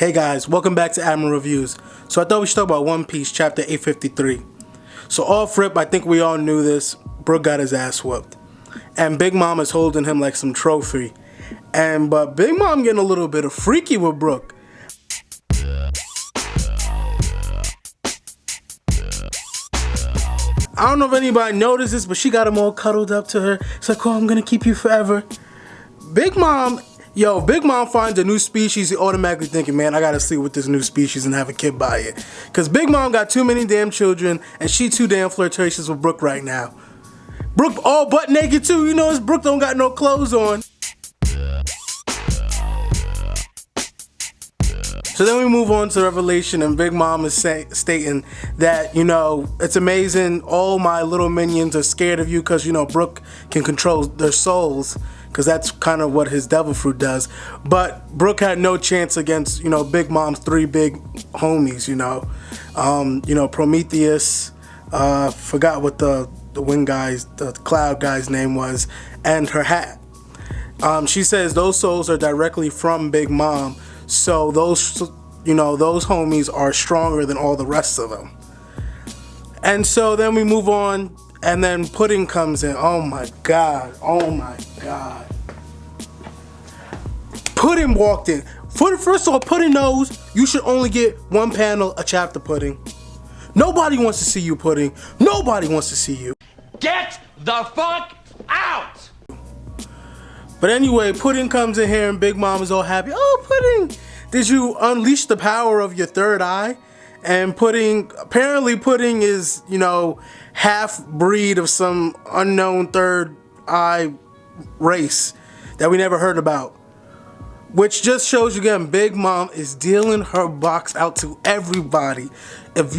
Hey guys, welcome back to Admiral Reviews. So I thought we should talk about One Piece chapter 853. So off rip, I think we all knew this, Brook got his ass whooped. And Big Mom is holding him like some trophy. But Big Mom getting a little bit of freaky with Brook. I don't know if anybody noticed this, but she got him all cuddled up to her. It's like, oh, I'm gonna keep you forever. Big Mom finds a new species, automatically thinking, man, I gotta sleep with this new species and have a kid by it. Cause Big Mom got too many damn children and she too damn flirtatious with Brook right now. Brook all butt naked too, you know, Brook don't got no clothes on. So then we move on to Revelation, and Big Mom is stating that, you know, it's amazing, all my little minions are scared of you because, you know, Brook can control their souls, because that's kind of what his devil fruit does. But Brook had no chance against, you know, Big Mom's three big homies, you know, Prometheus, forgot what the wind guy's, the cloud guy's name was, and her hat. She says those souls are directly from Big Mom. So those, you know, those homies are stronger than all the rest of them. And so then we move on, and then Pudding comes in. Oh my God. Oh my God. Pudding walked in. First of all, Pudding knows you should only get one panel a chapter, Pudding. Nobody wants to see you, Pudding. Nobody wants to see you. Get the fuck out! But anyway, Pudding comes in here and Big Mom is all happy. Oh, Pudding, did you unleash the power of your third eye? And apparently Pudding is, you know, half breed of some unknown third eye race that we never heard about. Which just shows you again, Big Mom is dealing her box out to everybody. If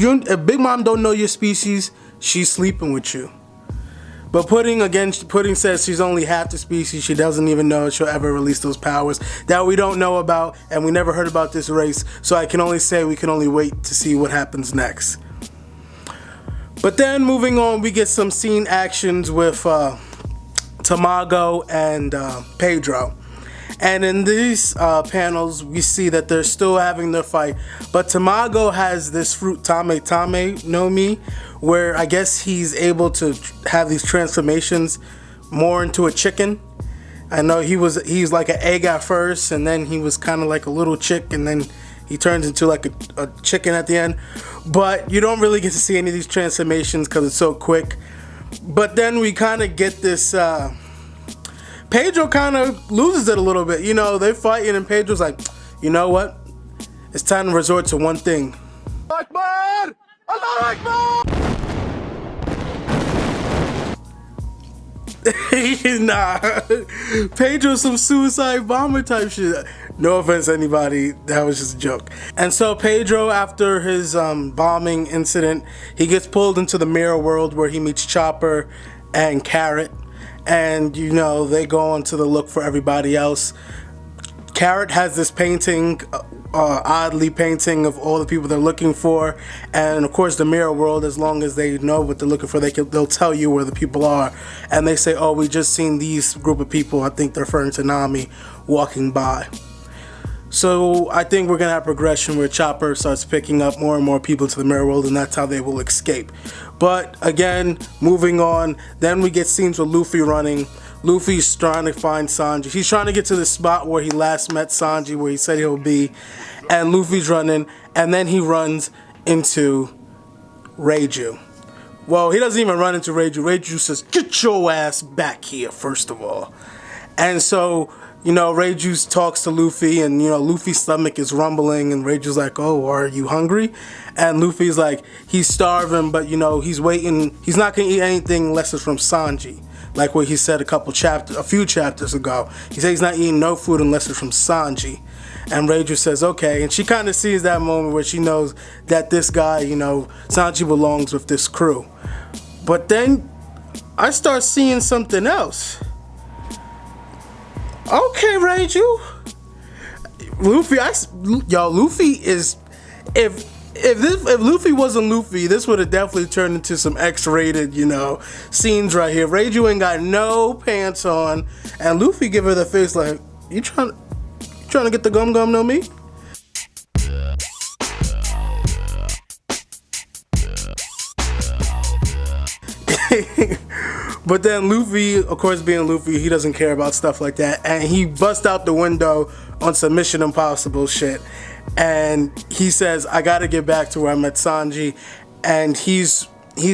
Big Mom don't know your species, she's sleeping with you. But Pudding says she's only half the species. She doesn't even know she'll ever release those powers that we don't know about, and we never heard about this race. So I can only say we can only wait to see what happens next. But then moving on, we get some scene actions with Tamago and Pedro. And in these panels, we see that they're still having their fight. But Tamago has this fruit, Tame no Mi, where I guess he's able to have these transformations more into a chicken. I know he's like an egg at first, and then he was kind of like a little chick, and then he turns into like a chicken at the end. But you don't really get to see any of these transformations because it's so quick. But then we kind of get this... Pedro kind of loses it a little bit. You know, they're fighting and Pedro's like, you know what? It's time to resort to one thing. Akbar! Allah Akbar! Nah. Pedro's some suicide bomber type shit. No offense anybody, that was just a joke. And so Pedro, after his bombing incident, he gets pulled into the mirror world where he meets Chopper and Carrot. And, you know, they go on to the look for everybody else. Carrot has this painting, oddly painting of all the people they're looking for. And, of course, the mirror world, as long as they know what they're looking for, they'll tell you where the people are. And they say, oh, we just seen these group of people, I think they're referring to Nami, walking by. So I think we're going to have progression where Chopper starts picking up more and more people to the mirror world, and that's how they will escape. But again, moving on, then we get scenes with Luffy running. Luffy's trying to find Sanji. He's trying to get to the spot where he last met Sanji, where he said he'll be. And Luffy's running, and then he runs into Reiju. Well, he doesn't even run into Reiju. Reiju says, get your ass back here, first of all. And so... you know, Reiju talks to Luffy, and, you know, Luffy's stomach is rumbling, and Reiju's like, oh, are you hungry? And Luffy's like, he's starving, but, you know, he's waiting. He's not going to eat anything unless it's from Sanji, like what he said a few chapters ago. He said he's not eating no food unless it's from Sanji. And Reiju says, okay. And she kind of sees that moment where she knows that this guy, you know, Sanji belongs with this crew. But then I start seeing something else. Okay, Reiju. Luffy is... If Luffy wasn't Luffy, this would have definitely turned into some X-rated, you know, scenes right here. Reiju ain't got no pants on, and Luffy give her the face like, you trying to get the gum no me? But then Luffy, of course being Luffy, he doesn't care about stuff like that, and he busts out the window on some Mission Impossible shit, and he says, I gotta get back to where I met Sanji, and he's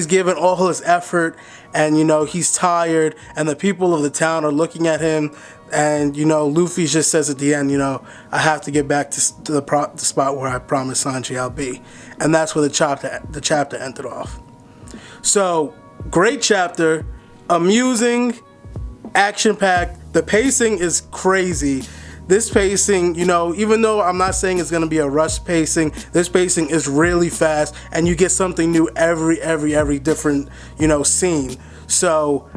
given all his effort, and you know, he's tired, and the people of the town are looking at him, and you know, Luffy just says at the end, you know, I have to get back to the spot where I promised Sanji I'll be, and that's where the chapter ended off. So, great chapter, amusing, action-packed. The pacing is crazy. This pacing, you know, even though I'm not saying it's going to be a rush pacing, this pacing is really fast, and you get something new every different, you know, scene. So,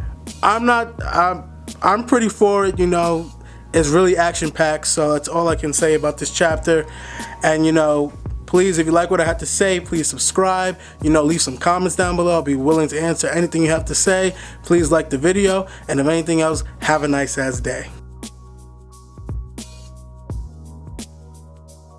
I'm pretty for it, you know. It's really action-packed, so that's all I can say about this chapter. And, you know, please, if you like what I have to say, please subscribe. You know, leave some comments down below. I'll be willing to answer anything you have to say. Please like the video, and if anything else, have a nice ass day.